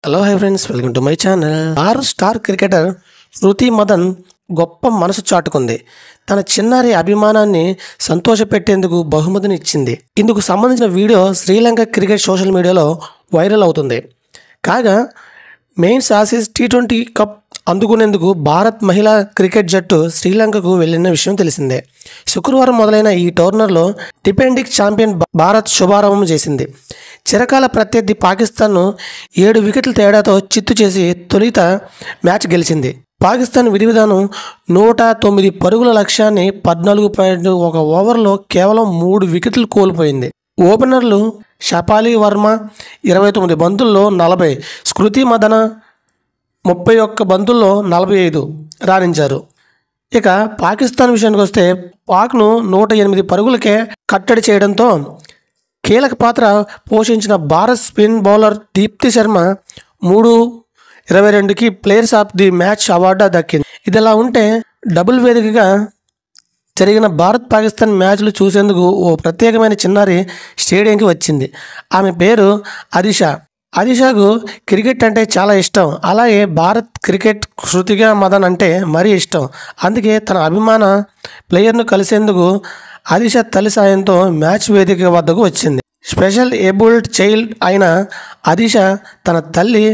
Hello hi friends, welcome to my channel. Star cricketer Shruti Madan గొప్ప మనసు చాటుకుంది. తన చిన్నారి అభిమానాన్ని సంతోషపెట్టేందుకు బహుమతిని ఇచ్చింది. ఇందుకు సంబంధించిన video Sri Lanka cricket social media viral అవుతుంది. కాగా మెయిన్స్ ఆసీస్ T20 కప్ అందుకునేందుకు భారత్ మహిళా క్రికెట్ జట్టు శ్రీలంకకు వెళ్లిన విషయం తెలిసిందే. శుక్రవారం మొదలైన ఈ టోర్నర్లో డిఫెండింగ్ ఛాంపియన్ భారత్ శుభారంభం చేసింది. చిరకాల ప్రత్యర్థి పాకిస్తాన్ను 7 వికెట్ల తేడాతో చిత్తు చేసి తొలుత మ్యాచ్ గెలిచింది. పాకిస్తాన్ విధి విధానం 109 పరుగుల లక్ష్యాన్ని 14.1 ఓవర్లో కేవలం 3 వికెట్లు కోల్పోయింది. ఓపెనర్లు షఫాలి వర్మ 29 బంతుల్లో 40, స్మృతి మదన 31 బంతుల్లో 45 రాణించారు. ఇక పాకిస్తాన్ విషయానికి వస్తే పాక్ను 108 పరుగులకే కట్టడి చేయడంతో కీలక పాత్ర పోషించిన భారత్ స్పిన్ బౌలర్ దీప్తి శర్మ 3-22కి players of the match award దక్కింది. ఇదిలా ఉంటే డబుల్ వేదికగా జరిగిన భారత్ పాకిస్తాన్ మ్యాచ్లు చూసేందుకు ఓ ప్రత్యేకమైన చిన్నారి స్టేడియంకి వచ్చింది. ఆమె పేరు అదిషాకు క్రికెట్ అంటే చాలా ఇష్టం. అలాగే భారత్ క్రికెట్ శృతిగా మదన్ అంటే మరీ ఇష్టం. అందుకే తన అభిమాన ప్లేయర్ను కలిసేందుకు అదిషా తల్లి సాయంతో మ్యాచ్ వేదిక వద్దకు వచ్చింది. స్పెషల్ ఏబుల్డ్ చైల్డ్ అయిన అదిషా తన తల్లి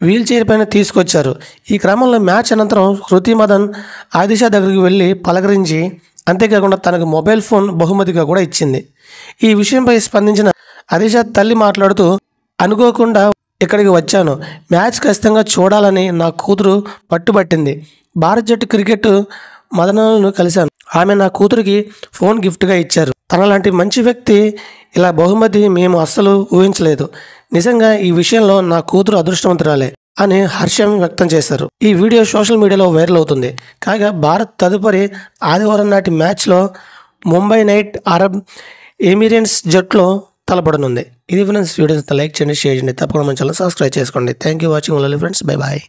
వీల్ చైర్ పైన తీసుకొచ్చారు. ఈ క్రమంలో మ్యాచ్ అనంతరం శృతి మదన్ అదిషా దగ్గరికి వెళ్ళి పలకరించి, అంతేకాకుండా తనకు మొబైల్ ఫోన్ బహుమతిగా కూడా ఇచ్చింది. ఈ విషయంపై స్పందించిన అదిషా తల్లి మాట్లాడుతూ, అనుకోకుండా ఇక్కడికి వచ్చాను. మ్యాచ్ ఖచ్చితంగా చూడాలని నా కూతురు పట్టుబట్టింది. భారత్ జట్టు క్రికెట్ మదనలను కలిశాను. ఆమె నా కూతురికి ఫోన్ గిఫ్ట్గా ఇచ్చారు. తనలాంటి మంచి వ్యక్తి ఇలా బహుమతి మేము అస్సలు ఊహించలేదు. నిజంగా ఈ విషయంలో నా కూతురు అదృష్టవంతురాలే అని హర్షం వ్యక్తం చేశారు. ఈ వీడియో సోషల్ మీడియాలో వైరల్ అవుతుంది. కాగా భారత్ తదుపరి ఆదివారం నాటి మ్యాచ్లో ముంబై నైట్ అరబ్ ఎమిరేట్స్ జట్లో తలపడనుంది. ఇది ఫ్రెండ్స్, వీడియోస్ లైక్ చేయండి, షేర్ చేయండి, తప్పకుండా మన ఛానల్ సబ్స్క్రైబ్ చేసుకోండి. Thank you watching friends. Bye bye.